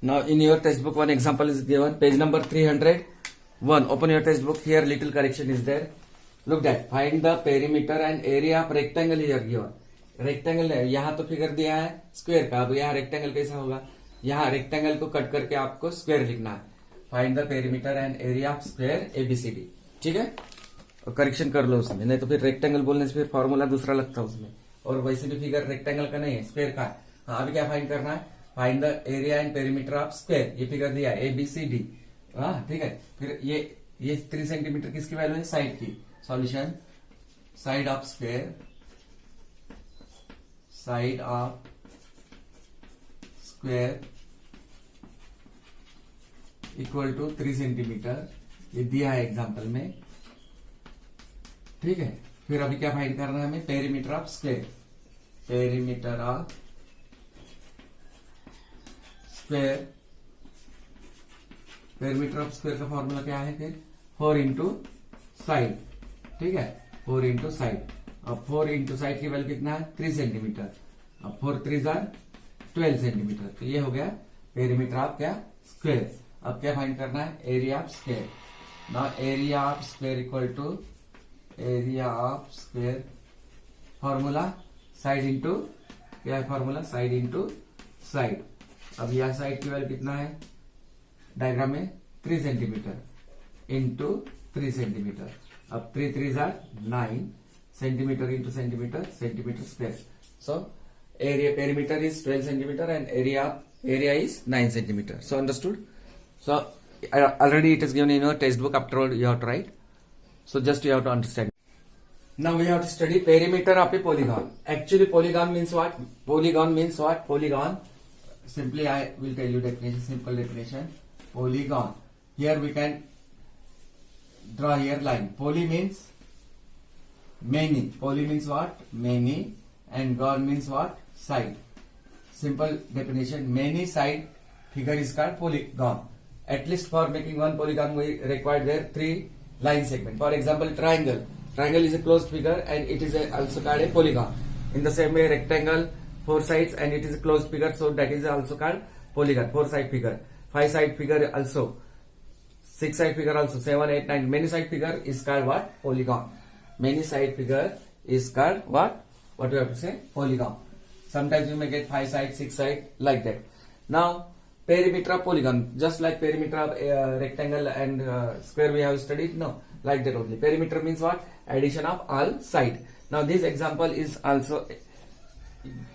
Now in your textbook one example is given, page number 301. Open your textbook. Here little correction is there. Look that. Find the perimeter and area of rectangle here given. Rectangle यहाँ तो figure दिया है square का, अब यहाँ rectangle कैसा होगा, यहाँ रेक्टेंगल को कट करके आपको स्क्वायर लिखना है. Find the perimeter and area of square ABCD. ठीक है, और करेक्शन कर लो उसमें, नहीं तो फिर रेक्टेंगल बोलने से फिर फॉर्मूला दूसरा लगता है उसमें, और वैसे भी फिगर रेक्टेंगल का नहीं है स्क्वायर का है. हाँ, अभी क्या फाइंड करना है, find the area and perimeter of square. ये फिगर दिया है एबीसीडी. हाँ ठीक है, फिर ये 3 सेंटीमीटर किसकी वैल्यू है, साइड की. Solution, side of square, side of square equal to 3 centimeter. ये दिया है एग्जांपल में. ठीक है, फिर अभी क्या फाइंड करना है हमें, perimeter of square. Perimeter of square, perimeter of square का फॉर्मूला क्या है फिर, 4 इंटू साइड. ठीक है, 4 इंटू साइड. अब 4 इंटू साइड की वैल्यू कितना है, 3 सेंटीमीटर. अब 4 3 12 सेंटीमीटर. तो ये हो गया पेरीमीटर ऑफ क्या, स्क्वायर. अब क्या फाइंड करना है, area of square. Now area of square equal to area of square, formula side into, क्या है फॉर्मूला, साइड इंटू साइड. अब यह साइड की वैल्यू कितना है डायग्राम में, 3 सेंटीमीटर इंटू 3 सेंटीमीटर. अब 3 3 9 centimetre into centimetre, centimetre square. So area perimeter is 12 centimetre and area is 9 centimeter. So understood? So already it is given in your textbook. After all, you have to write. So just you have to understand. Now we have to study perimeter of a polygon. Actually, polygon means what? Polygon means what? Polygon. Simply, I will tell you definition. Simple definition. Polygon. Here we can draw here line. Poly means many. Poly means what? Many. And gon means what? Side. Simple definition. Many side figure is called polygon. At least for making one polygon, we require there 3 line segment. For example, triangle. Triangle is a closed figure and it is also called a polygon. In the same way, rectangle, 4 sides and it is a closed figure, so that is also called polygon. 4 side figure, 5 side figure also, 6 side figure also, 7, 8, 9. Many side figure is called what? Polygon. Many side figure is called what? What we have to say? Polygon. Sometimes you may get 5 side, 6 side, like that. Now, perimeter of polygon, just like perimeter of rectangle and square we have studied. No, like that only. Perimeter means what? Addition of all side. Now this example is also,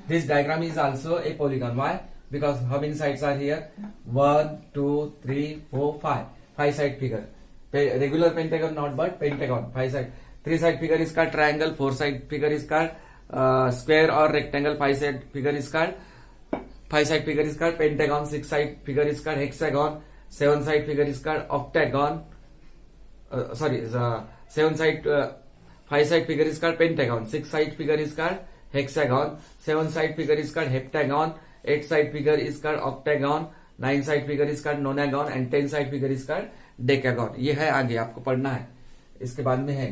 this diagram is also a polygon. Why? Because how many sides are here? 1, 2, 3, 4, 5. 5 side figure. Regular pentagon, not but pentagon. 5 side. 3 side figure is called triangle. 4 side figure is called square or rectangle. 5 side figure is called, 5 side figure is called pentagon. 6 side figure is called hexagon. 7 side figure is called octagon. 7 side 5 side figure is called pentagon. 6 side figure is called hexagon. 7 side figure is called heptagon. 8 side figure is called octagon. 9 side figure is called nonagon and 10 side figure is called decagon. ये है, आगे आपको पढ़ना है, इसके बाद में है.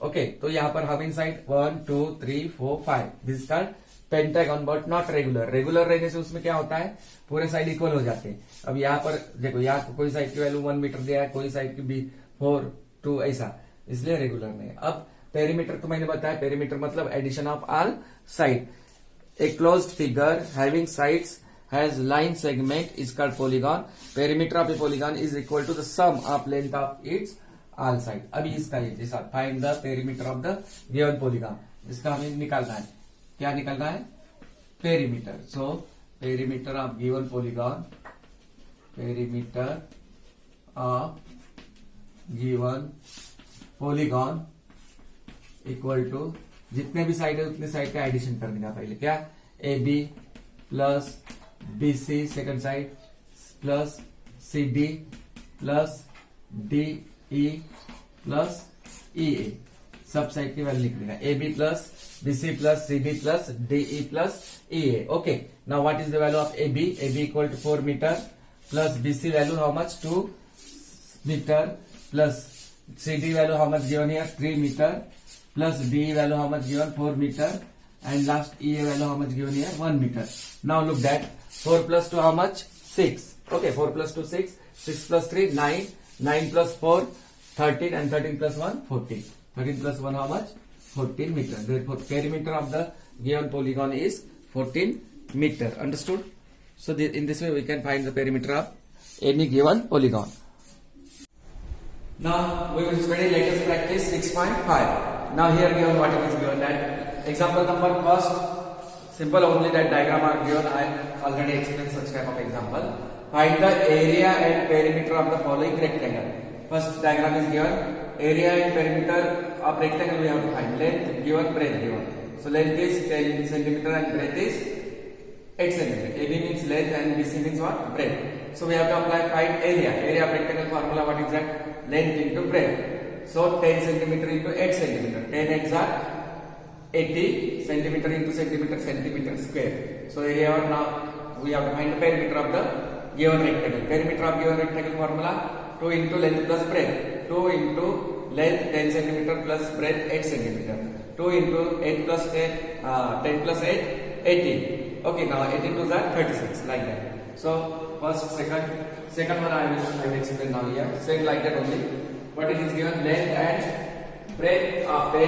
ओके, तो यहाँ पर how many side? 1, 2, 3, 4, 5. This is called pentagon but not regular. Regular रहने से उसमें क्या होता है, पूरे साइड इक्वल हो जाते हैं. अब यहाँ पर देखो, यहाँ कोई साइड की वैल्यू 1 मीटर दिया है, कोई साइड की 4, 2 ऐसा, इसलिए रेगुलर नहीं. अब पेरीमीटर तो मैंने बताया, पेरीमीटर मतलब addition of all side. A closed figure having sides has line segment is called polygon. Perimeter of a polygon is equal to the sum of length of its all side. अभी इसका ये साथ find the perimeter of the given polygon. इसका हमें निकालना है, क्या निकालना है, perimeter. So perimeter of given polygon, perimeter of given polygon equal to, जितने भी साइड है उतने साइड का एडिशन कर देना पहले. क्या, A B plus B C second side plus C D plus D E plus E A, सब साइड की वैल्यू लिख लेगा. A B plus B C plus C B plus D E plus E A. Okay, now what is the value of A B? A B equal to 4 metre plus B C value how much, 2 metre plus C D value how much given here, 3 meter plus the value how much given, 4 meter and last E value how much given here, 1 meter. Now look that 4 plus 2 how much, 6. Okay, 4 plus 2, 6. 6 plus 3, 9. 9 plus 4, 13, and 13 plus 1, 14. 13 plus 1, how much? 14 meter. Therefore, perimeter of the given polygon is 14 meter. Understood? So, in this way, we can find the perimeter of any given polygon. Now, we will study latest practice 6.5. Now, here given what it is given, that example number first, simple only that diagram are given. I already explained such type of example. Find the area and perimeter of the following rectangle. First diagram is given. Area and perimeter of rectangle we have to find. Length given, breadth given. So length is 10 centimeter and breadth is 8 centimeter. AB means length and BC means what? Breadth. So we have to find area. Area of rectangle formula, what is that? Length into breadth. So 10 centimeter into 8 centimeter. 10 eggs are 80 centimeter into centimeter square. So area of now we have to find the perimeter of the given rectangle. Perimeter of given rectangle formula 2 into length plus breadth. 2 into length 10 centimeter plus breadth 8 centimeter. 2 into 8 plus 10 plus 8, 18. Okay, now 18 to that 36, like that. So first, second one I will explain now here. Same like that only. What it is given, length and breadth of a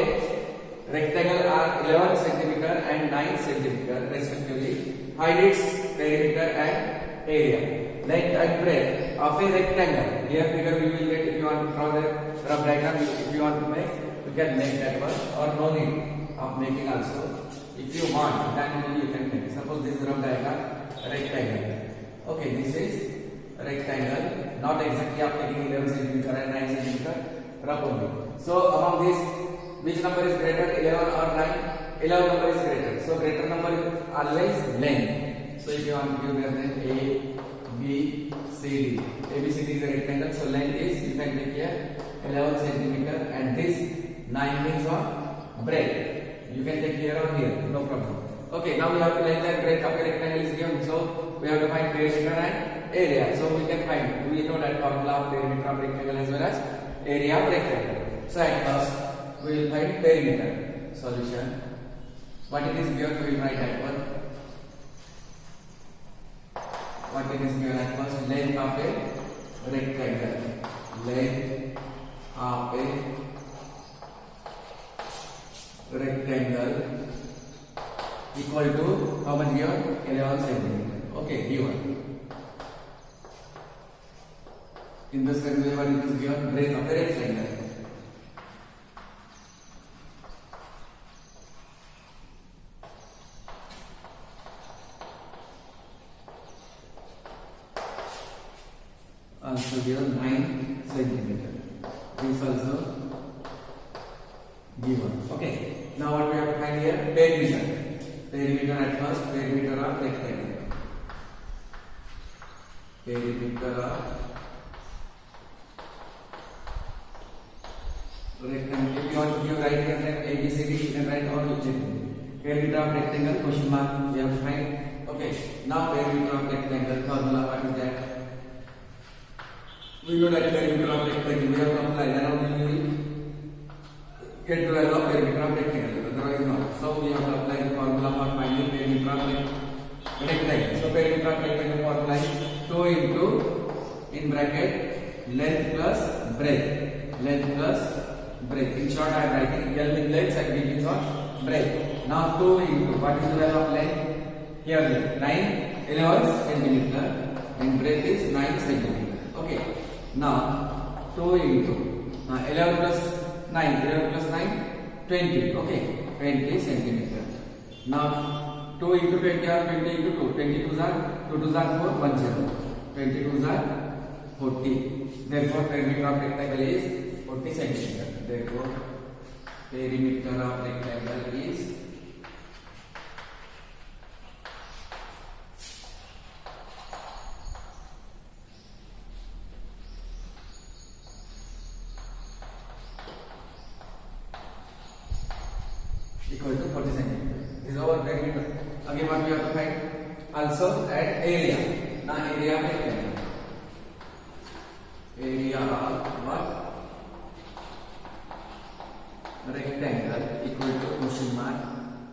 rectangle are 11 centimeter and 9 centimeter respectively. Find its perimeter and area. Length and breadth of a rectangle. Here figure we will get, if you want to draw the rough diagram, if you want to make, you can make that one, or no need of making also. If you want, then only you can make. Suppose this is rough diagram, rectangle. Okay, this is rectangle, not exactly of taking 11 centimeter and 9 centimeter, rough only. So among these, which number is greater, 11 or 9? 11 number is greater. So greater number is always length. So if you want to give them A, B, C, D. A, B, C, D is a rectangle. So length is, you can take here 11 centimeter, and this 9 means what? Breadth. You can take here or here, no problem. Okay, now we have to length and breadth of a rectangle is given. So we have to find perimeter and area. So we can find, we know that formula of perimeter of rectangle as well as area of rectangle. So at first we will find perimeter. Solution. What it is given, we will write that one. What it is given at first, length of a rectangle. Length of a rectangle equal to how much given? 11 centimeter. Okay, given. In the same way, what it is given? Breadth of the rectangle. Also given 9 centimeter. This also given. Okay. Now what we have to find here? Perimeter. Perimeter at first. Perimeter of rectangle. Perimeter of rectangle. If you want to give right hand A, B, C, D, you can write all written. Perimeter of rectangle, question mark, we have to find. Okay. Now perimeter of rectangle formula, what is that? We know that perimeter of rectangle, we have to apply, then only we will get the value of perimeter of rectangle, otherwise not. So we have to apply the formula for finding perimeter of rectangle. So perimeter of rectangle formula is 2 into, in bracket, length plus breadth. Length plus breadth. In short, I am writing L means length and B means what? Breadth. Now 2 into, what is the value of length? Here 11 centimeter and breadth is 9 centimeter. Okay. Now 2 into 11 plus 9, 11 plus 9, 20. Okay, 20 centimeter. Now 2 into 20 or 20 into 2. 22 are 2 2s are 4, 1 0. 22s are 40. Therefore, perimeter of rectangle is 40 centimeter. Therefore, perimeter of rectangle is equal to 40 centimeter. This is our perimeter. Again, what we have to find? Also add area. Now area of rectangle. Area of what? Rectangle equal to question mark.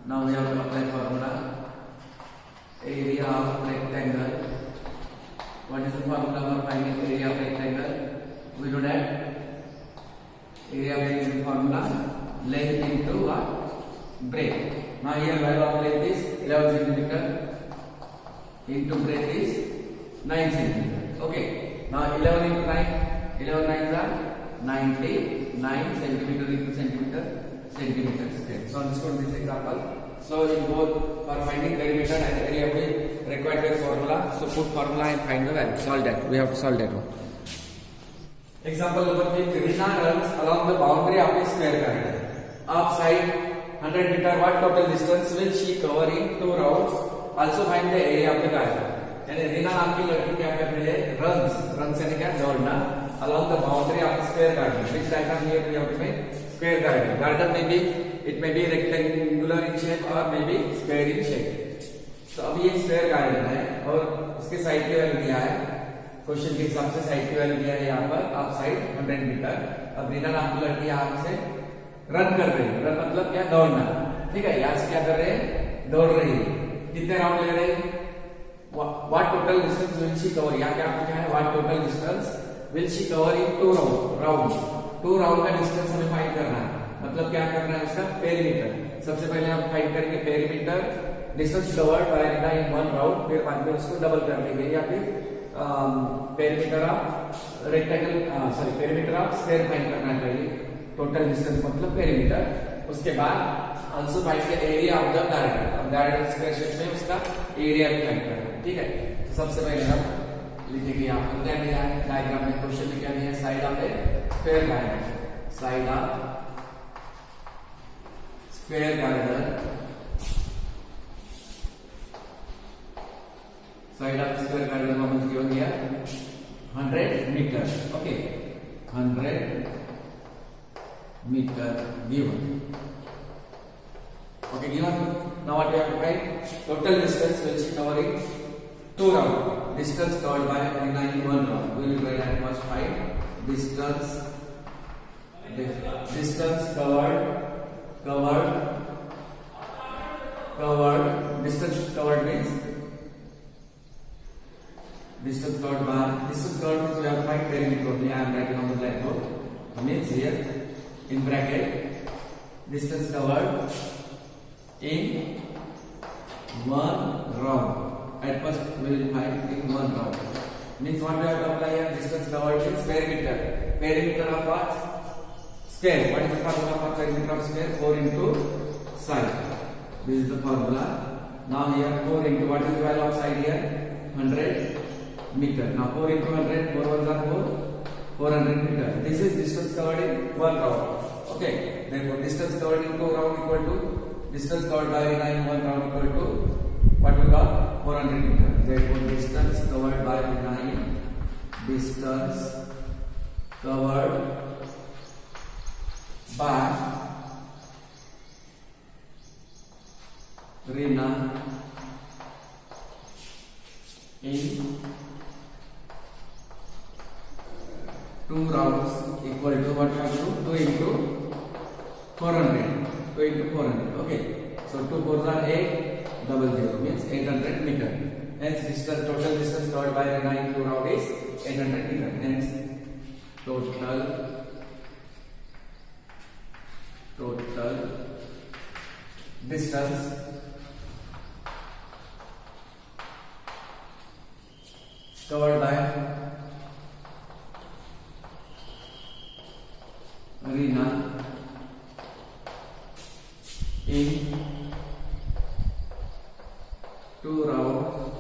Now we have to apply formula. Area of rectangle What is the formula for finding area of rectangle? We know that area of rectangle formula length into what? Breadth. Now here value of length is 11 centimeter into breadth is 9 centimeter. Okay. Now 11 into 9, 11 9s are 99 centimeter into centimeter square. So let's go to this example. So in both for finding perimeter and area we required the formula. So put formula and find the value. Solve that. We have to solve that one. Example number 3. Rina runs along the boundary of a square garden. Upside 100 meter. What total distance will she cover in 2 rounds? Also find the area of the garden. यानी रीना नाम की लड़की क्या कर रही है? Run यानी क्या? दौड़ना along the boundary of square garden. Which diagram here we have to make? Square garden. Garden may be it may be rectangular in shape or maybe square in shape. तो अब ये स्क्वायर गार्डन है और उसके side की value दिया है. Question के हिसाब से साइड की वैल्यू दिया है यहाँ पर आप साइड 100 मीटर. अब रीना नाम की लड़की यहाँ से रन कर रही है. रन मतलब क्या? दौड़ना. ठीक है. यहाँ से क्या कर रहे हैं? दौड़ रही है. कितने राउंड ले रहे हैं? What total distance will she cover? यहाँ क्या आपको क्या है? What total distance will she cover in 2 rounds? 2 round का डिस्टेंस हमें फाइंड करना है. मतलब क्या करना है? उसका पेरीमीटर. सबसे पहले हम फाइंड करेंगे perimeter distance covered by Reena in 1 round. फिर बाद में उसको डबल कर देंगे या फिर perimeter of rectangle perimeter of square find करना है. टोटल डिस्टेंस मतलब पेरीमीटर. उसके बाद also find the area of the garden. अब गार्डन स्क्वायर शेप में उसका एरिया भी फाइंड करना है. ठीक है. तो सबसे पहले हम लिखेंगे यहाँ पर क्या दिया है डायग्राम में. क्वेश्चन में क्या दिया है? Side of a square garden. Side of square garden. Side of square garden का मतलब क्या हो गया? 100 meter. Okay. 100 meter given. Okay, given. Now what we have to find? Total distance which is covering 2 rounds. Distance covered by Rina in 1 round. We will write that must find distance covered. Distance covered means distance covered means we have to find perimeter only. I am writing on the blackboard. Means here in bracket distance covered in 1 round. At first we will find in 1 round. Means what we have to apply here? Distance covered is perimeter. Perimeter of what? Square. What is the formula for perimeter of square? 4 into side. This is the formula. Now here 4 into what is the value of side here? 100 meter. Now 4 into 100. 4 ones are 4. 400 meter. This is distance covered in 1 round. Okay. Therefore distance covered in 2 round equal to distance covered by Rina in 1 round equal to what we got? 400 meter. Therefore distance covered by Rina in distance covered by Rina in 2 rounds equal to what we have to do? 2 into 400. 2 into 400. Okay. So 2 4s are 8. 00 means 800 meter. Hence distance total distance covered by Rina in 2 round is 800 meter. Hence total distance covered by Rina in 2 rounds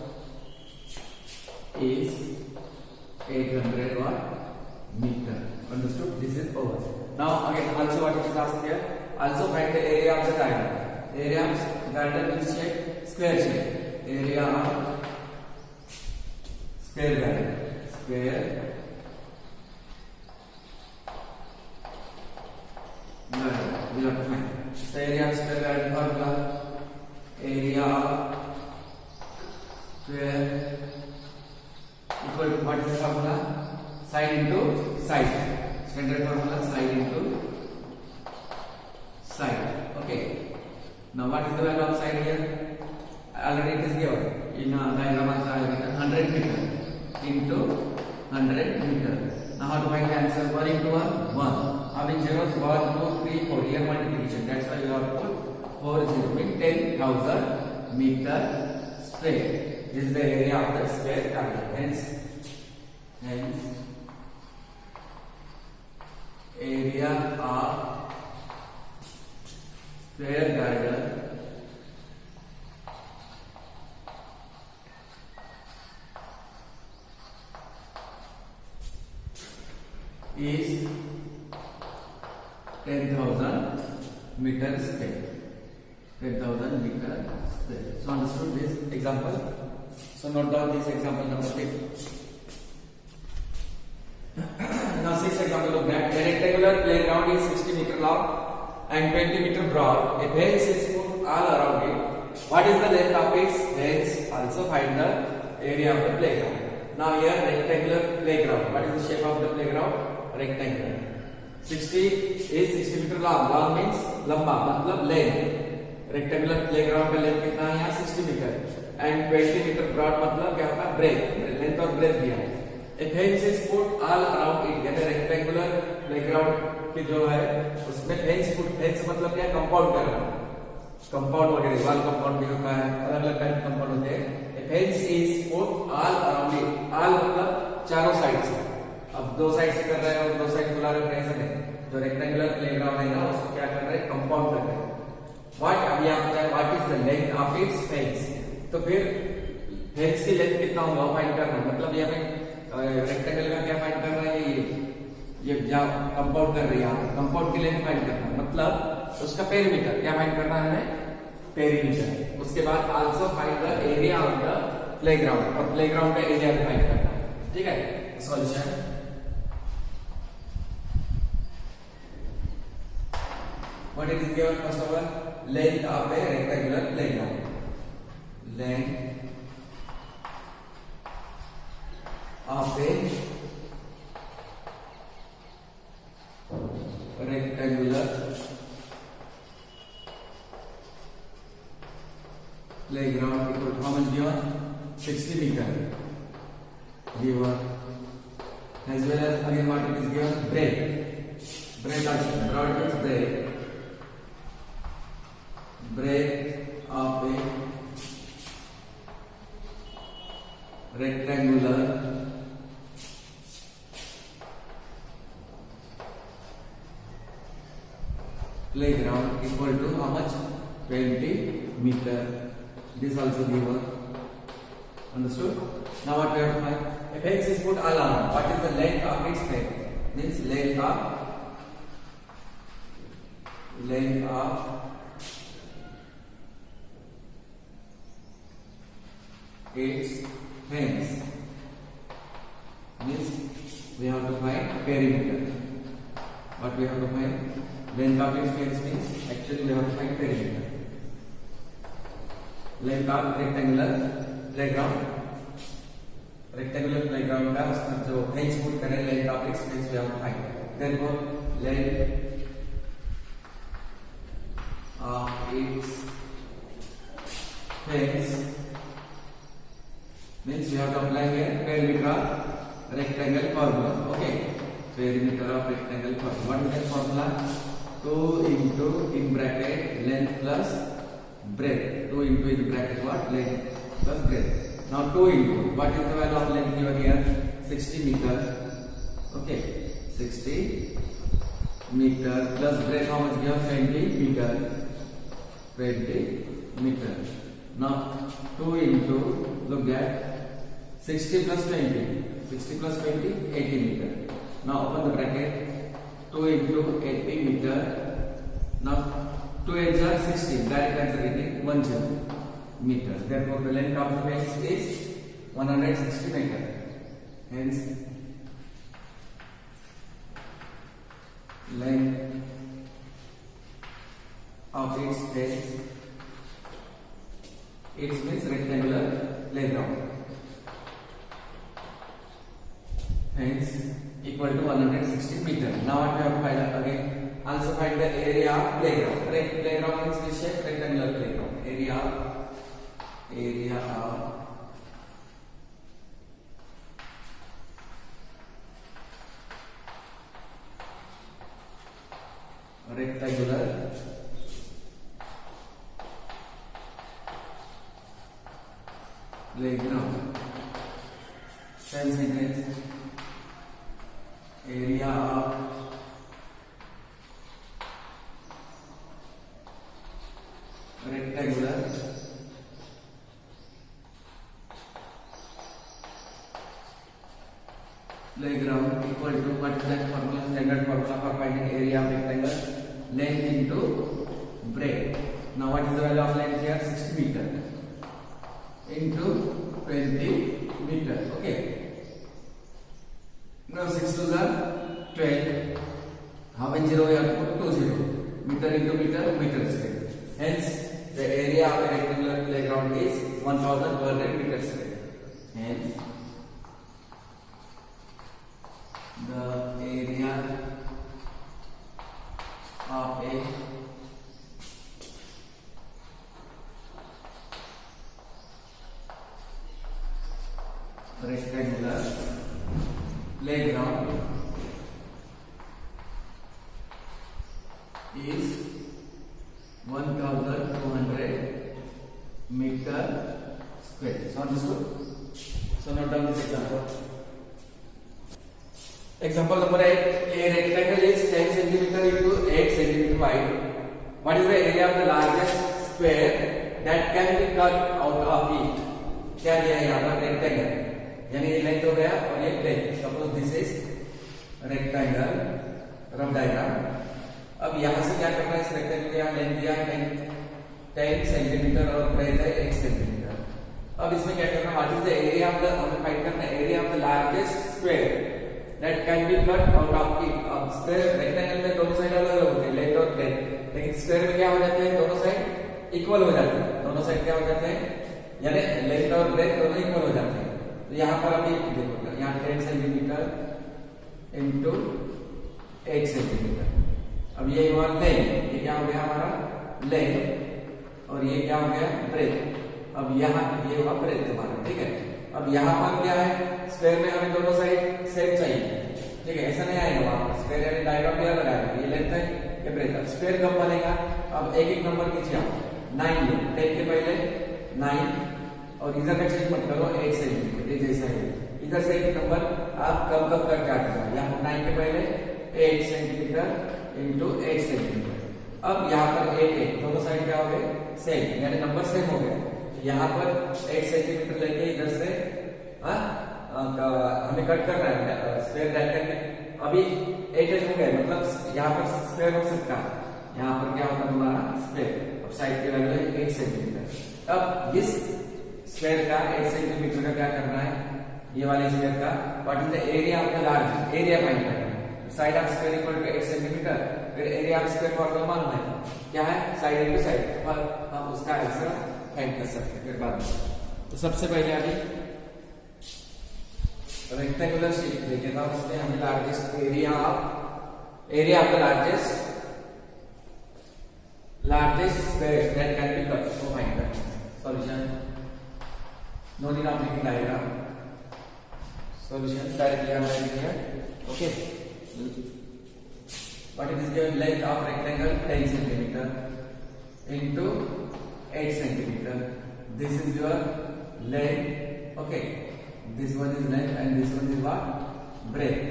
is 800 what? Meter. Understood? This is over. Now again also what it is asked here? Also find the area of the garden. Area of garden is shape square shape. Area of square garden. Square garden. We have to find the area of square garden formula. Area of square equal to what is the formula? Side into side. Standard formula side into side. Okay. Now what is the value of side here? Already it is given in diagram of 100 meter. into 100 meter. Now how to find the answer? 1 into 1, 1. Having zeros 1, 2, 3, 4. Here multiplication. That's why you have put 4 0 means 10,000 meter square. This is the area of the square triangle. Hence area of square triangle is 10,000 meter square. 10,000 meter square. So understood this example. So note down this example number 6. Now 6 example of that. A rectangular playground is 60 meter long and 20 meter broad. A fence is put all around it. What is the length of its fence? Also find the area of the playground. Now here rectangular playground. What is the shape of the playground? Rectangular. 60 is 60 meter long. Long means लंबा मतलब length. Rectangular playground का length कितना है यहाँ 60 metre. And 20 meter broad मतलब क्या होगा breadth. Length और breadth दिया है. A fence is put all around it. यानी rectangular playground की जो है उसमें fence मतलब क्या compound करना. Compound वगैरह wall compound भी होता है. अलग-अलग टाइप compound होते हैं. A fence is put all around it. All मतलब चारों साइड से. अब दो साइड से कर रहे हैं और दो साइड बुला रहे हैं ऐसा नहीं. जो रेक्टेंगुलर प्लेग्राउंड है ना उसको क्या कर रहे हैं कंपाउंड कर रहे हैं. व्हाट अभी आप what is the length of its fence. तो फिर फेंस की लेंथ कितना होगा फाइंड करना. मतलब यहाँ पे रेक्टेंगल का क्या फाइंड कर रहा है ये जहाँ कंपाउंड कर रही है कंपाउंड की लेंथ फाइंड करना. मतलब उसका पेरीमीटर क्या फाइंड करना है पेरीमीटर. उसके बाद also find the area of the playground और प्लेग्राउंड का एरिया भी फाइंड करना है. ठीक है. Solution what it is given first of all length of a rectangular playground. Length of a rectangular playground equal to how much given 60 meter given, as well as again what it is given breadth also broad means breadth of a rectangular playground equal to how much 20 meter. This also given. Understood? Now what we have to find? A fence is put all around. What is the length of its fence? Means length of its fence. Means we have to find perimeter. What we have to find? Length of its fence means actually we have to find perimeter. Length of rectangular playground. Rectangular playground का उसका जो fence put करें length of its fence we have to find. Therefore length of its fence means we have to apply here perimeter of rectangle formula. Okay, perimeter of rectangle formula. What is that formula? 2 into in bracket length plus breadth. 2 into in bracket what? Length plus breadth. Now 2 into what is the value of length given here? 60 meter. Okay, 60 meter plus breadth how much given? 20 meter. 20 meter. Now 2 into look at 60 plus 20. 60 plus 20 80 meter. Now open the bracket. 2 into 80 meter. Now 2 8s are 16. Direct answer getting 10 meter. Therefore the length of the fence is 160 meter. Hence length of its fence, it means rectangular playground, fence equal to 160 meter. Now what we have to find out again? Also find the area of playground. Playground means this shape, rectangular playground. Area of rectangular playground. Same sentence. Area of rectangular playground equal to what is that formula? Standard formula for finding area of rectangle, length into breadth. Now what is the value of length here? 60 meter into 20 meter. Okay. Now 6 to the 12. How many zero we have to put? 2 0. Meter into meter, meter square. Hence the area of a rectangular playground is 1200 meter square. Hence the area of a rectangular playground is 1200 meter square. So understood? So note down this example. Example number 8. A rectangle is 10 centimeter into 8 centimeter wide. What is the area of the largest square that can be cut out of it? क्या दिया है यहाँ पर? Rectangle, यानी ये length हो गया और ये breadth. Suppose this is rectangle, rough diagram. अब यहाँ से क्या करना है? इस रेक्टेंगल यहाँ लेंथ दिया है 10 सेंटीमीटर और ब्रेथ है 8 सेंटीमीटर. अब इसमें क्या करना है? What is the area of the, हमें फाइंड करना है area of the largest square that can be cut out of it. अब स्क्वायर रेक्टेंगल में दोनों साइड अलग अलग होते हैं, लेंथ और ब्रेथ, लेकिन स्क्वायर में क्या हो जाते हैं? दोनों साइड इक्वल हो जाते हैं. दोनों साइड क्या हो जाते हैं? यानी लेंथ और ब्रेथ दोनों इक्वल हो जाते हैं. तो यहाँ पर अभी देखो, यहाँ 10 सेंटीमीटर इंटू 8 सेंटीमीटर. अब ये हुआ लेंथ, ये क्या हो गया हमारा? लेंथ. और ये क्या हो गया? ब्रेथ. अब यहाँ ये हुआ ब्रेथ हमारा. ठीक है. अब यहाँ पर क्या है? स्क्वायर में हमें दोनों साइड सेम चाहिए. ठीक है, ऐसा नहीं आएगा वहां पर. स्क्वायर यानी डायग्राम दिया लगाएगा, ये लेंथ है, ये ब्रेथ है. स्क्वायर कब बनेगा? अब एक एक नंबर नीचे आओ. 9 लो, 10 के पहले 9 और इधर का चेंज मत करो, 8 सेंटीमीटर ये जैसा है. इधर से एक नंबर आप कब कब कर काटना है. यहाँ 9 के पहले 8 सेंटीमीटर इंटू 8 सेंटीमीटर. अब यहाँ पर 8 दोनों साइड क्या हो गए? सेम, यानी नंबर सेम हो गया. यहाँ पर 8 सेंटीमीटर लेके इधर से हमें कट करना है स्क्वायर रेक्टेंगल. अभी 8 हो गए, मतलब यहाँ पर स्क्वायर हो सकता है. यहाँ पर क्या होता है हमारा? स्क्वायर. अब साइड की वैल्यू है 8 सेंटीमीटर. अब इस स्क्वायर का 8 सेंटीमीटर का क्या करना है? ये वाले स्क्वायर का what is the area of the large, area find करना है. Side of square equal to 8 centimeter. फिर एरिया ऑफ स्क्वायर फॉर्मूला मालूम है क्या है? Side into side. हम उसका आंसर फाइंड कर सकते हैं फिर बाद में. तो सबसे पहले अभी रेक्टेंगुलर शेप देखे था, उसमें हमें largest area of the largest square that can be cut को फाइंड करना है. Solution no need of making diagram. Solution directly हम लिखेंगे. Okay, what is the length of rectangle? 10 centimeter into 8 centimeter. This is your length. Okay, this one is length and this one is what? Breadth.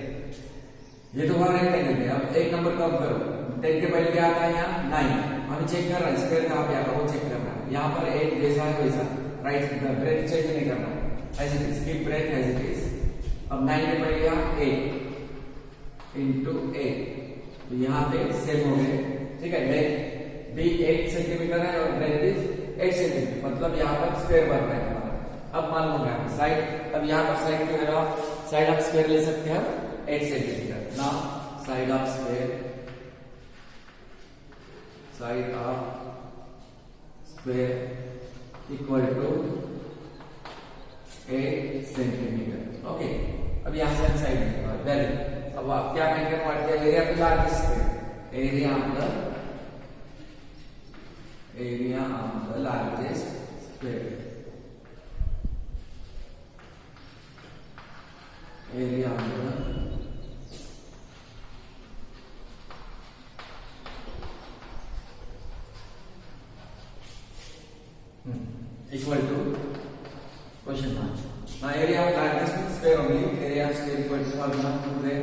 ये तो हमारा rectangle है. अब एक number कम करो. 10 के पहले क्या आता है? यहाँ 9. हमें चेक कर रहा है स्क्वायर कहाँ पे आता है, वो चेक करना है. यहाँ पर 8 जैसा है वैसा, राइट. ब्रेथ चेंज नहीं करना है. As it is, keep breadth as it is. अब 9 के पहले यहाँ 8 इंटू 8, तो यहाँ पे सेम हो गए. ठीक है. लेंथ भी 8 सेंटीमीटर है और ब्रेथ इज 8 सेंटीमीटर, मतलब यहाँ पर स्क्वायर बन रहा है हमारा. अब मालूम हो गया साइड. अब यहाँ पर साइड की वजह साइड ऑफ स्क्वायर ले सकते हैं 8 centimeter. Now side of square equal to 8 centimeter. Okay, अब यहाँ से साइड वेल. अब आप क्या कहेंगे? Area of the largest square, area of the largest square, area of the square only. Area of square equal to formula to the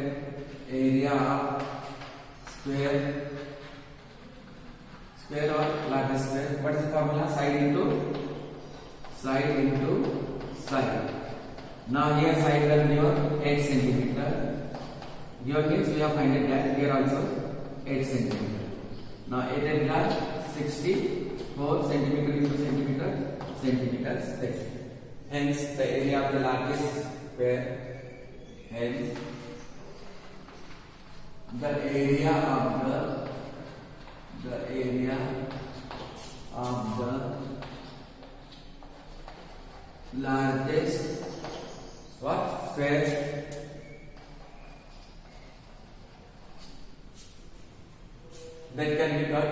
area of square or larger square. What is the formula? Side into side. Now here side will be your 8 centimeter. Here means we have find it that here also 8 centimeter. Now 8 and 64 centimeter into centimeter square. Hence the area of the largest square. Hence the area of the largest what square that can be cut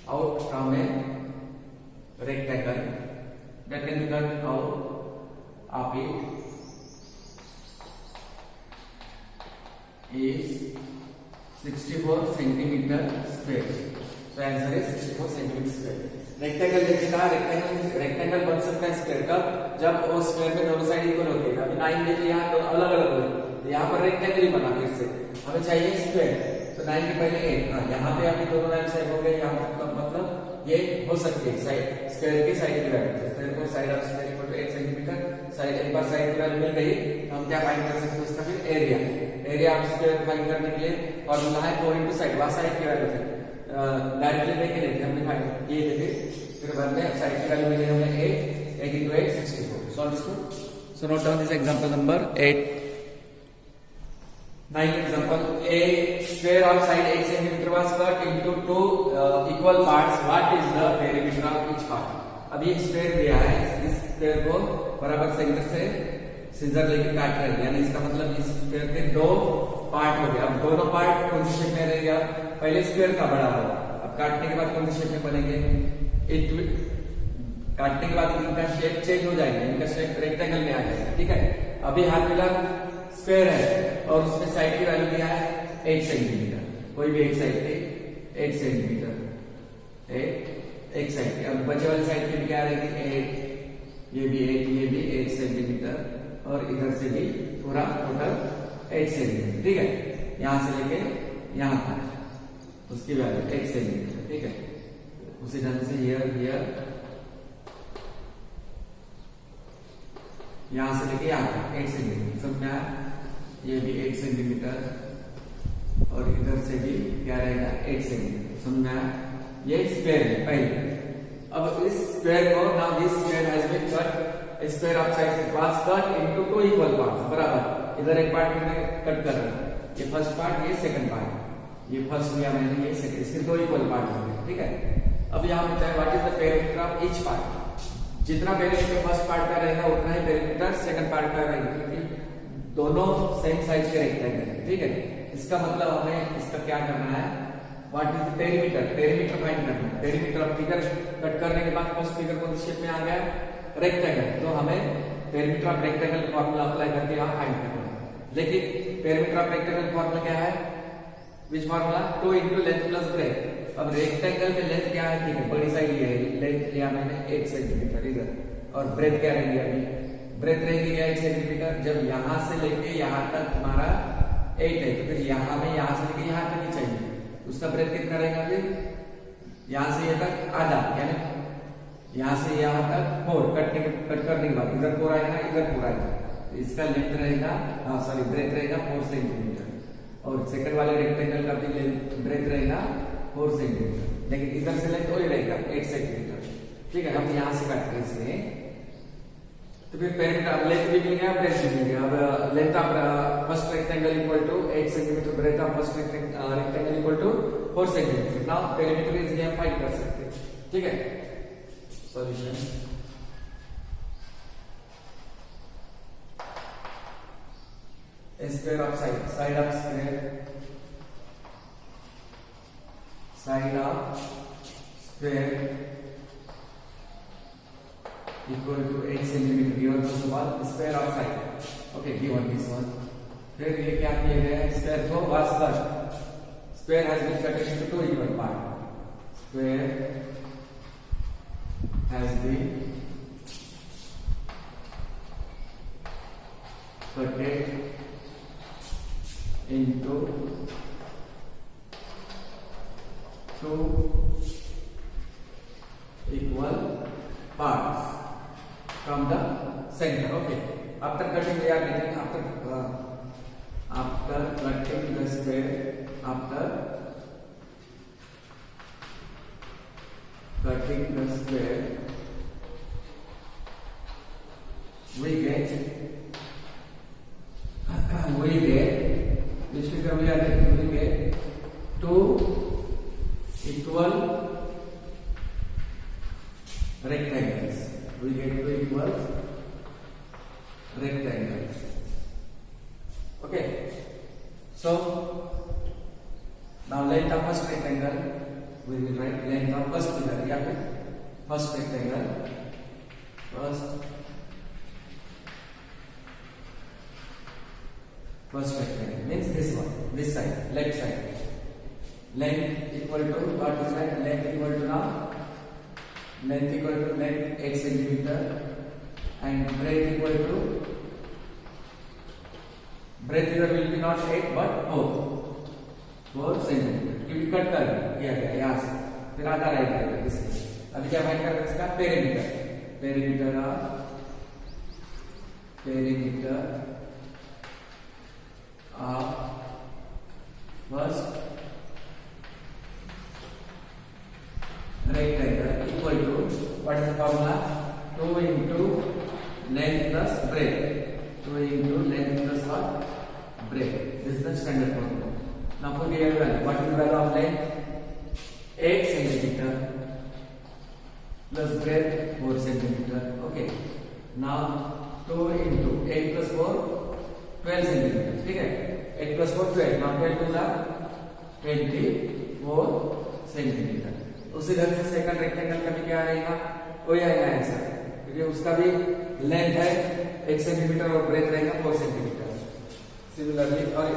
out from a rectangle, that can be cut out of it is 64 centimeter square. So answer is 64 centimeter square. Rectangle देखिए कहा rectangle बन सकता है square कब, जब वो square में दोनों साइड इक्वल होते हैं. अभी 9 देखिए यहाँ तो अलग अलग हो, यहाँ पर रेक्टेंगल ही बना फिर से हमें चाहिए स्क्वायर. तो 9 के पहले 8, यहाँ पे अभी दोनों लाइन साइड हो गए. यहाँ मतलब ये हो सकती है साइड स्क्वायर की साइड की वैल्यू. स्क्वायर को side of square equal to 8 centimeter. Side एक बार साइड की वैल्यू मिल गई, हम क्या फाइंड कर सकते हैं उसका फिर एरिया ऑफ स्क्वायर फाइंड करने के लिए फॉर्मूला है 4 into साइड. वहां साइड की वैल्यू है डायरेक्टली लेके लेते हमने फाइंड ये देखे, फिर बाद में साइड की वैल्यू मिली हमें 8 into 8 64. सॉल्व इसको. So note down this example number 8. 9th example, a square of side 8 cm was cut into two equal parts. What is the perimeter of each part? अभी square दिया है, इस square को बराबर centre से scissor लेके काट रहे हैं, यानी इसका मतलब इस स्क्वायर के दो पार्ट हो गए. अब दोनों पार्ट कौन सी शेप में रहेगा? पहले स्क्वायर का बड़ा होगा, अब काटने के बाद कौन सी शेप में बनेंगे? काटने के बाद इनका शेप चेंज हो जाएगा, इनका शेप रेक्टेंगल में आ जाएगा. ठीक है, अभी हाथ मिला स्क्वायर है और उसमें साइड की वैल्यू दिया है 8 सेंटीमीटर. कोई भी एक साइड पे 8 सेंटीमीटर, एक साइड पे. अब बचे वाली साइड पे भी क्या रहेगी? 8, ये भी 8 सेंटीमीटर और इधर से भी पूरा टोटल 8 सेंटीमीटर. ठीक है, यहां से लेके यहां तक उसकी वैल्यू 8 सेंटीमीटर. ठीक है, उसी ढंग से हियर यहां से लेके यहां तक 8 सेंटीमीटर. समझ में आया? ये भी 8 सेंटीमीटर और इधर से भी क्या रहेगा? 8 सेंटीमीटर. समझ में आया? ये स्क्वायर है पहले. अब इस स्क्वायर को now this square has been cut, square of side was cut into two equal parts. बराबर, इधर एक पार्ट मैंने कट कर रहा है, ये फर्स्ट पार्ट, ये सेकंड पार्ट. ये फर्स्ट लिया मैंने, ये सेकंड, इसके दो इक्वल पार्ट हो गए. ठीक है, अब यहां पूछा है what is the perimeter of each part. जितना पेरीमीटर फर्स्ट पार्ट का रहेगा उतना ही पेरीमीटर सेकंड पार्ट का रहेगा, क्योंकि दोनों सेम साइज के रेक्टेंगल है. ठीक है, इसका मतलब हमें इसका क्या करना है? What is the perimeter find करना है. पेरीमीटर ऑफ फिगर कट करने के बाद फर्स्ट फिगर कौन सी शेप में आ गया? रेक्टेंगल. तो हमें perimeter of rectangle formula apply करके यहाँ फाइंड करना है. लेकिन पेरीमीटर ऑफ रेक्टेंगल फॉर्मूला क्या है? Which formula? 2 into length plus breadth. अब रेक्टेंगल में लेंथ क्या है? ठीक है, बड़ी साइड ये है, लेंथ लिया मैंने 8 सेंटीमीटर इधर, और ब्रेथ क्या रहेगी? अभी ब्रेथ रहेगी 8 सेंटीमीटर. जब यहां से लेके यहां तक हमारा 8 है, तो फिर यहां में यहां से लेके यहां तक ही चाहिए, उसका ब्रेथ कितना रहेगा? फिर यहां से यहां तक आधा, यानी यहां से यहां तक 4. कट करने के बाद इधर 4 आएगा, इधर 4 आएगा, तो इसका लेंथ रहेगा, ब्रेथ रहेगा 4 सेंटीमीटर. और सेकंड वाले रेक्टेंगल का भी ब्रेथ रहेगा 4 सेंटीमीटर, लेकिन इधर से लेंथ वही रहेगा 8 सेंटीमीटर. ठीक है, हम यहां से काटते हैं इसे. तो फिर पेरीमीटर लेंथ भी मिल गया, ब्रेथ भी मिल गया. अब length of first rectangle equal to 8 centimeter, breadth of first rectangle equal to 4 centimeter. Now perimeter easily हम फाइंड कर सकते हैं. ठीक है, solution. Square of side of square equal to 8 centimeter. given first of all square of side. Okay, given this one. फिर ये क्या किया गया है? स्क्वायर को was cut, square has been cut into 2 equal part. square has been cut into two equal parts from the center. Okay. After cutting, we are getting after cutting the square. After cutting the square, we get which figure we are getting? We get two equal rectangles. We get two equal rectangles. Okay. So now length of first rectangle, we will write length of first figure. Yeah, first rectangle. First rectangle means this one, this side, left side. Length equal to what is that? Length equal to now. Length equal to length 8 centimeter and breadth equal to breadth here will be not 8 but 4 centimeter. क्योंकि cut कर किया गया यहाँ से, फिर आधा रह गया इसमें. अभी क्या फाइंड कर रहे हैं इसका? Perimeter of first rectangle equal to what is the formula? 2 into length plus breadth. 2 into length plus what? Breadth. This is the standard formula. Now put here value. What is the value of length? 8 centimeter plus breadth 4 centimeter. Okay. Now 2 into 8 plus 4 12 centimeter. ठीक है? 8 plus 4 12. Now 12 to the 24 centimeter. उसी ढंग से second rectangle का भी क्या आएगा? वही आएगा आंसर, क्योंकि उसका भी लेंथ है 1 सेंटीमीटर और ब्रेथ रहेगा 4 सेंटीमीटर. सिमिलरली और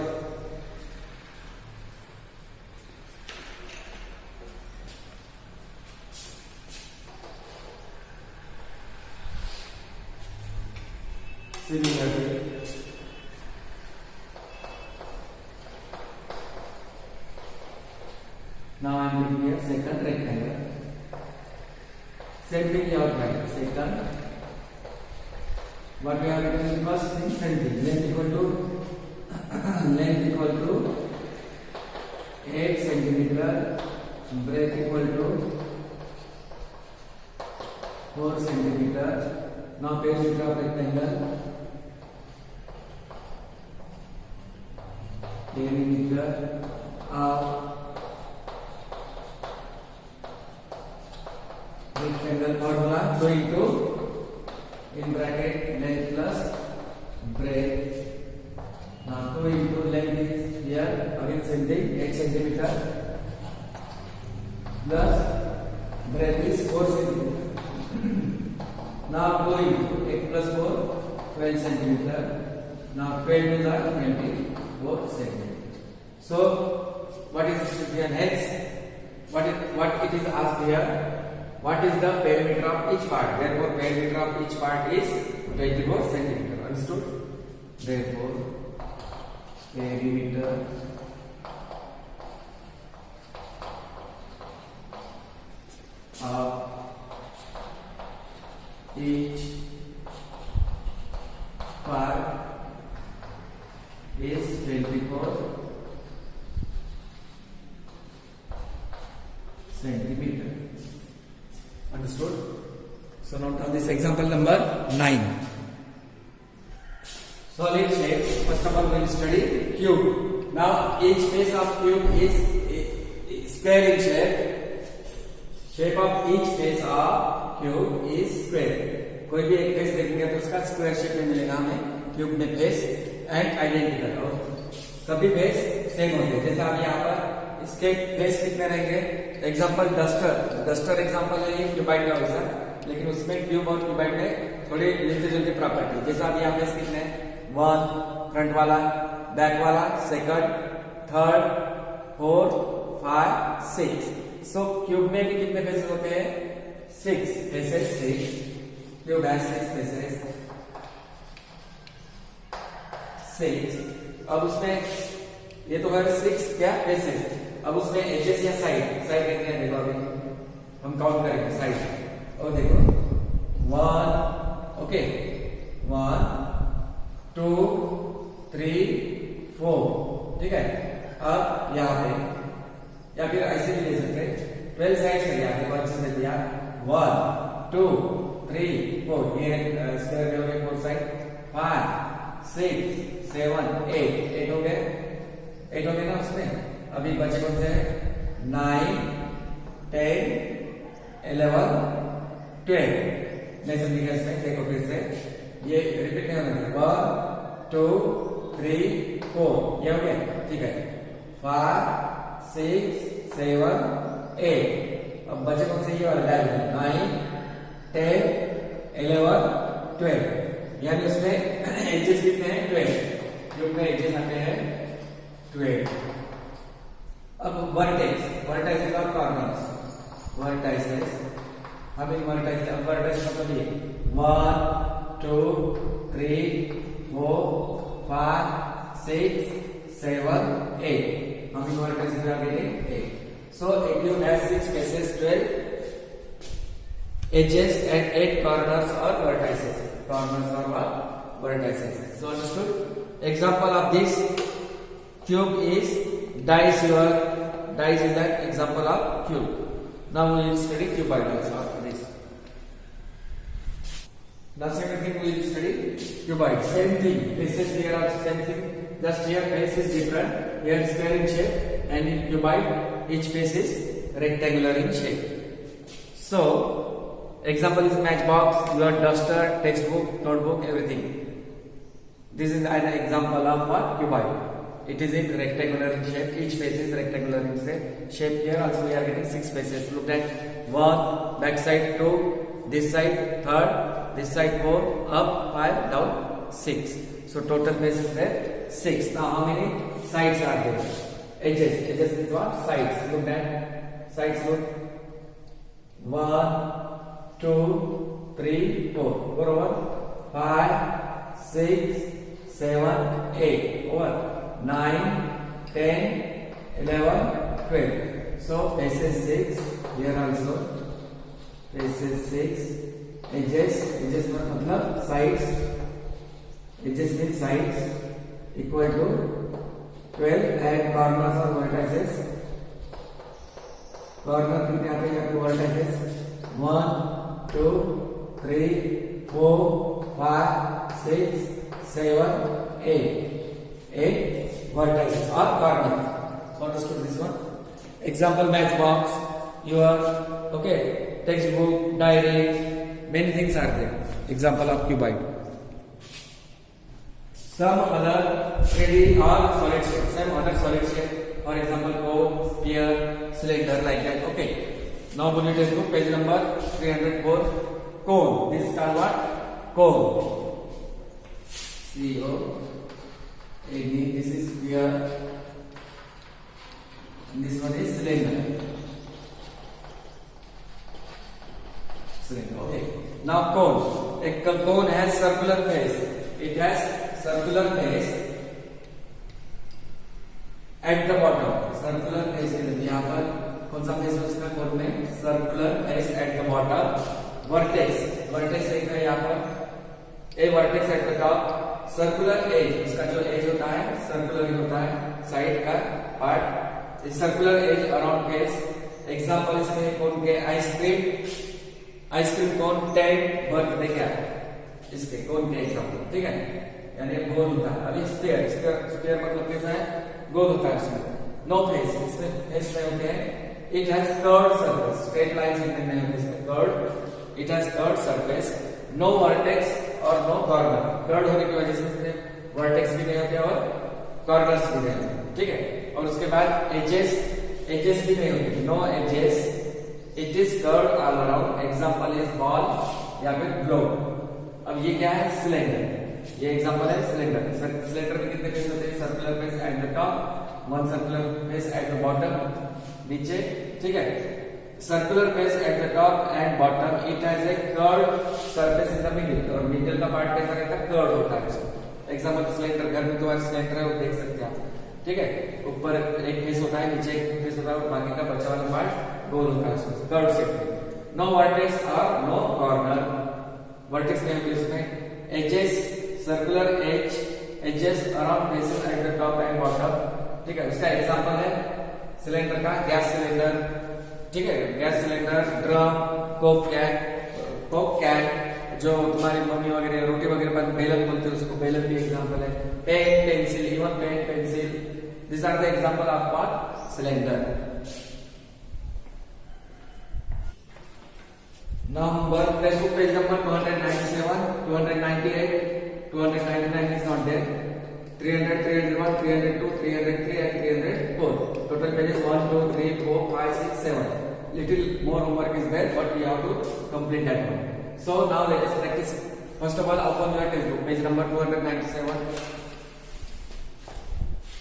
now I am doing here second rectangle. Same thing you have done. Second, what we have done in first thing, same thing. Length equal to 8 centimeter, breadth equal to 4 centimeter. Now perimeter of rectangle. Perimeter of rectangle formula 2 into in bracket length plus breadth. Now 2 into length is here again same thing 8 centimeter plus breadth is 4 centimeter. Now 2 into 8 plus 4 12 centimeter. Now 12 to the 24 centimeter. So what is here next? What it is asked here? What is the perimeter of each part? Therefore, perimeter of each part is 24 centimeter. Understood? Therefore, perimeter of each part is 24 centimeter. Understood? So now on this example number 9. Solid shape. First of all, we will study cube. Now each face of cube is square in shape. Shape of each face of cube is square. कोई भी एक face देखेंगे तो उसका square shape में मिलेगा हमें cube में फेस एंड आइडेंटिकल, और सभी फेस सेम होते हैं. जैसा अभी यहाँ पर इसके फेस कितने रहेंगे? एग्जाम्पल डस्टर एग्जाम्पल है ये क्यूबाइड का वैसा, लेकिन उसमें क्यूब और क्यूबाइड में थोड़ी मिलती जुलती प्रॉपर्टी. जैसा अभी यहाँ फेस कितने हैं? 1 फ्रंट वाला, बैक वाला, सेकंड, थर्ड, 4, 5, 6. सो क्यूब में भी कितने फेसेस होते हैं? 6 फेसेस, 6 क्यूब है 6 फेसेस 6। अब उसमें ये तो है 6 क्या फेसेस, अब उसमें एजेस या साइड कितने हैं देखो, अभी हम काउंट करेंगे साइड। और देखो 1 ओके 1 2 3 4 ठीक है। अब यहाँ पे या फिर ऐसे भी ले सकते हैं 12 साइड से यहाँ पे 1 से दिया 1 2 3 4 ये स्क्वायर में हो गए 4 साइड 5 6 7 8 हो गए 8 हो गए ना उसमें। अभी बचे कौन से 9 10 11 12 नहीं समझेगा इसमें, देखो फिर से ये रिपीट नहीं होना 1 2 3 4 ये हो गया ठीक है 5 6 7 8। अब बचे कौन से ये वाला डायगोनल 9 10 11 12 यानी उसमें एजेस कितने हैं 12, जो में एजेस आते हैं 12। अब वर्टेक्स और कॉर्नर्स, वर्टाइसेस हम इन वर्टाइसेस मतलब ये 1 2 3 4 5 6 7 8 हम इन वर्टाइसेस में आगे 8। सो a cube has 6 faces, 12 edges and 8 corners or vertices. So understood? Example of this cube is dice is an example of cube. Now we will study cuboids after this. Now second thing we will study cuboid. Same thing. Faces here are same thing. Just here face is different. Here square in shape, and in cuboid each face is rectangular in shape. So example is matchbox, your duster, textbook, notebook, everything. This is an example of what cuboid. It is in rectangular in shape. Each face is rectangular in shape. Here also we are getting 6 faces. Look at 1, back side 2, this side 3rd, this side 4, up 5, down 6. So total faces there 6. Now how many sides are there? Edges is what? Sides. Look at sides. Look 1 2 3 4 over 5 6 7 8 over 9 10 11 12. So faces 6 here also faces 6 edges मतलब sides, edges means sides equal to 12 and corners or vertices. Corner कितने आते हैं यहाँ पे vertices 1 2 3 4 5 6 7 8 vertices or corners. So understood this one? Example matchbox, your okay textbook, diary, many things are there. Example of cuboid. Some other 3D or solid shape. Some other solid shape. For example, cone, sphere, cylinder, like that. Okay. Now bullet textbook page number 304. Cone. This is called what? Cone. C-O-A-D. This is sphere. And this one is cylinder. Okay. Now cone. A cone has circular face. It has circular face at the bottom. Circular face यहाँ पर कौन सा face है उसका cone में? Circular face at the bottom. Vertex एक है यहाँ पर. A vertex at the top. Circular edge, इसका जो एज होता है सर्कुलर ही होता है, साइड का part. Circular edge around face. Example इसमें कोन के आइसक्रीम कोन, टेंट, बर्थडे क्या इसके कोन के एग्जांपल. ठीक है, यानी गोल होता है. अभी स्फीयर मतलब कैसा है? गोल होता है. उसमें नो फेस, इसमें फेस नहीं होते हैं. It has curved surface. Straight lines नहीं होते इसमें. Curved, it has curved surface. No vertex और नो कॉर्नर. कर्व्ड होने की वजह से वर्टेक्स भी नहीं होते और कॉर्नर्स भी नहीं होते. ठीक है, और उसके बाद एजेस भी नहीं होते. No edges. It is curved all around. Example is ball या फिर ग्लोब. अब ये क्या है? सिलेंडर. ये एग्जांपल है सिलेंडर. सिलेंडर में कितने फेस होते हैं? Circular face at the top, one circular face at the bottom, नीचे ठीक है। Circular base eight the top and bottom, it has a curved surface in the middle, और मिडिल का पार्ट कैसा रहता है, कर्व होता है। एग्जांपल सिलेंडर, घर में तुम्हारे सिलेंडर है वो देख सकते हैं आप, ठीक है। ऊपर एक फेस होता है, नीचे एक फेस होता है, और बाकी का बचा वाला पार्ट गोल होता है, कर्व शेप में। नो वर्टेक्स और नो कॉर्नर, वर्टेक्स नहीं होती उसमें। Edges, circular edges around basis at the top and bottom, ठीक है। उसका एग्जांपल है सिलेंडर का, गैस सिलेंडर, ठीक है, gas cylinder, drum, Coke can, जो तुम्हारी मम्मी वगैरह रोटी वगैरह पर बेलन बोलते हैं उसको, बेलन भी एग्जांपल है। Pen, pencil, even pen, pencil, this are the example of what, cylinder. Number, let's go page number 297, 298, 299 is not there. 300, 301, 302, 303 and 304. Total pages 1, 2, 3, 4, 5, 6, 7. Little more homework is there, but we have to complete that one. So now let us practice. First of all, open your textbook, page number 297.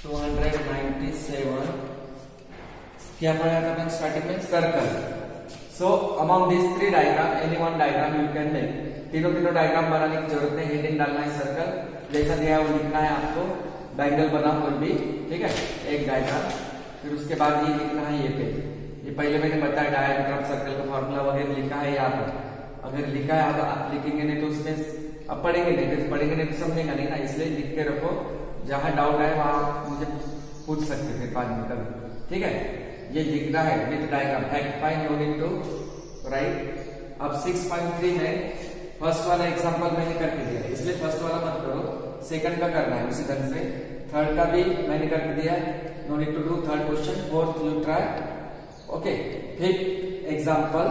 297. क्या पढ़ा था अपन starting में, circle. So among these three diagram, any one diagram you can make. तीनों diagram बनाने की जरूरत नहीं, heading डालना है सर्कल, जैसा दिया है वो लिखना है आपको। डायगोनल बना कोई भी, ठीक है, एक डायग्राम, फिर उसके बाद ये लिखना है ये पेज। ये पहले मैंने बताया डायग्राम सर्कल का फॉर्मूला वगैरह लिखा है यहाँ पर। अगर लिखा है अब आप लिखेंगे नहीं तो उसमें अब पढ़ेंगे नहीं तो समझेंगे नहीं ना, इसलिए लिख के रखो। जहां डाउट है वहां मुझे पूछ सकते थे 5 मिनट कभी, ठीक है। ये लिखना है with diagram, fact find you need to write. अब 6.3 में फर्स्ट वाला एग्जांपल मैंने करके दिया है, इसलिए फर्स्ट वाला मत करो, सेकंड का करना है उसी ढंग से। थर्ड का भी मैंने करके दिया है, no need to do third question, fourth you try, okay. Fifth example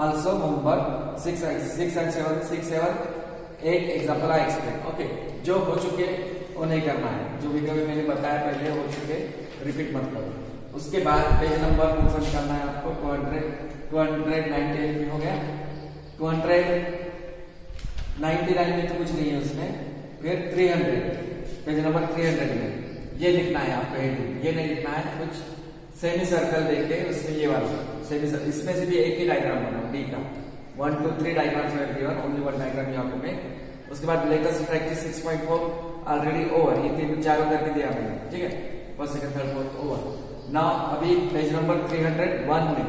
also number 6 and 7, 6, 7, 8 example I explain, okay. जो हो चुके वो नहीं करना है, जो वीडियो में मैंने बताया पहले हो चुके रिपीट मत करो। उसके बाद पेज नंबर फंक्शन करना है आपको, 298 भी हो गया, 299 में तो कुछ नहीं है उसमें। फिर 300, पेज नंबर 300 में ये लिखना है आपको हेडिंग, ये नहीं लिखना है, कुछ सेमी सर्कल देके उसमें ये वाला सेमी सर्कल, इसमें से भी एक ही डायग्राम बनाओ डी का। 1, 2, 3 diagrams are given, only 1 diagram you have to make. उसके बाद लेटेस्ट प्रैक्टिस 6.4 ऑलरेडी ओवर, ये 3-4 करके दिया मैंने, ठीक है। First, second, third, fourth over. Now अभी पेज नंबर 301 में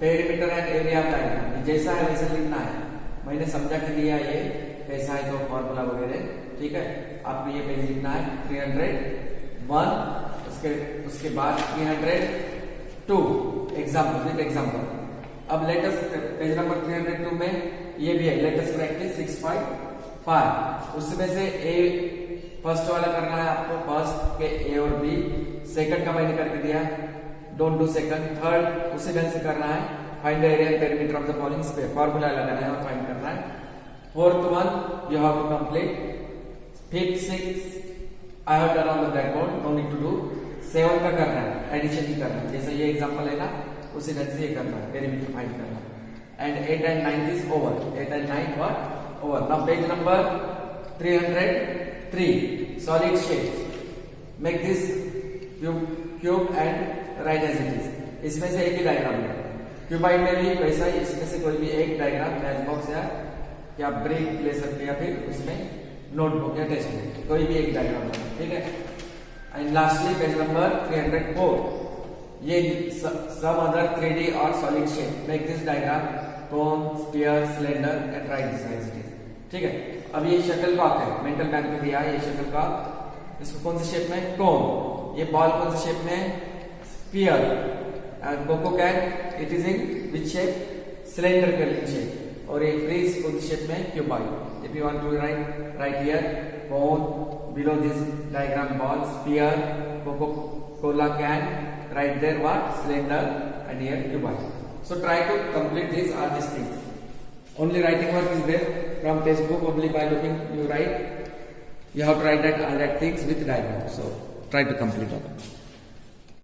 perimeter and area of diagram, जैसा है वैसा लिखना है। मैंने समझा के दिया ये कैसा है तो फॉर्मूला वगैरह, ठीक है। आपको ये पेज लिखना है 301, उसके बाद 302 एग्जाम्पल विद एग्जाम्पल। अब लेटेस्ट पेज नंबर 302 में ये भी है लेटेस्ट प्रैक्टिस 6.5, उसमें से ए फर्स्ट वाला करना है आपको, फर्स्ट के ए और बी। सेकंड का मैंने करके दिया, डोंट डू सेकंड। थर्ड उसी ढंग से करना है, find the area and perimeter of the following space, formula लगाना है और फाइंड करना है। Fourth one you have to complete. Fifth, 6 I have done on the blackboard, no need to do. 7 का करना है, एडिशन ही करना है, जैसे ये एग्जांपल है ना उसी ढंग से ये करना है, पेरीमीटर फाइंड करना है। And 8 and 9 is over, 8 and 9 what over. Now page number 303, solid shapes, make this cube and write as it is. इसमें से एक ही डायग्राम है, क्यूबाइड में भी वैसा ही, इसमें से कोई भी एक डायग्राम मैच बॉक्स या ब्रेक ले सकते हैं, या फिर उसमें नोटबुक या टेक्स्ट बुक, कोई भी एक डायग्राम है, ठीक है। एंड लास्टली पेज नंबर 304, ये सम अदर 3D और solid shape, make this diagram, cone, sphere, cylinder and write this as it is, ठीक है। अब ये शटलकॉक है, मेंटल मैथ में दिया है ये शटलकॉक, इसको कौन से शेप में, कोन। ये बॉल कौन से शेप में, sphere. And coco can, it is in which shape, cylindrical shape. और ये फ्रीज कौन से शेप में, cuboid. If you want to write here cone, below this diagram ball, sphere, coco cola can, write there what, cylinder and here cuboid. So try to complete this all these things. Only writing work is there from textbook, only by looking you write. You have to write that all that things with diagram. So try to complete all.